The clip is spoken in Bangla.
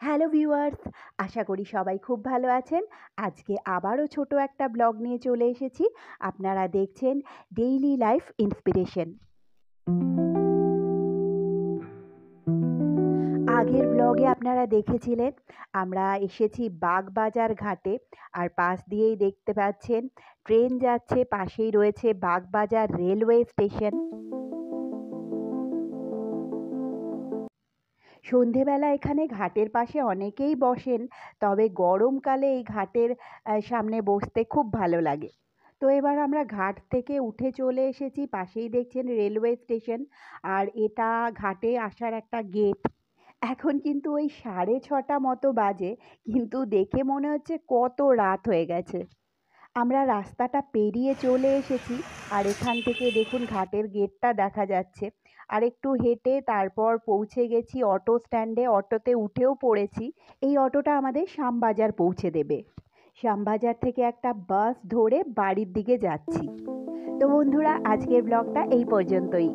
হ্যালো ভিউয়ার্স, আশা করি সবাই খুব ভালো আছেন। আজকে আবারও ছোট একটা ব্লগ নিয়ে চলে এসেছি। আপনারা দেখছেন ডেইলি লাইফ ইন্সপিরেশন। আগের ব্লগে আপনারা দেখেছিলেন আমরা এসেছি বাগবাজার ঘাটে, আর পাশ দিয়েই দেখতে পাচ্ছেন ট্রেন যাচ্ছে, পাশেই রয়েছে বাগবাজার রেলওয়ে স্টেশন। সন্ধেবেলা এখানে ঘাটের পাশে অনেকেই বসেন, তবে গরমকালে এই ঘাটের সামনে বসতে খুব ভালো লাগে। তো এবার আমরা ঘাট থেকে উঠে চলে এসেছি, পাশেই দেখছেন রেলওয়ে স্টেশন, আর এটা ঘাটে আসার একটা গেট। এখন কিন্তু ওই 6:30 মতো বাজে, কিন্তু দেখে মনে হচ্ছে কত রাত হয়ে গেছে। আমরা রাস্তাটা পেরিয়ে চলে এসেছি, আর এখান থেকে দেখুন ঘাটের গেটটা দেখা যাচ্ছে। আর একটু হেঁটে তারপর পৌঁছে গেছি অটো স্ট্যান্ডে, অটোতে উঠেও পড়েছি। এই অটোটা আমাদের শ্যামবাজার পৌঁছে দেবে। শ্যামবাজার থেকে একটা বাস ধরে বাড়ির দিকে যাচ্ছি। তো বন্ধুরা, আজকের ব্লগটা এই পর্যন্তই।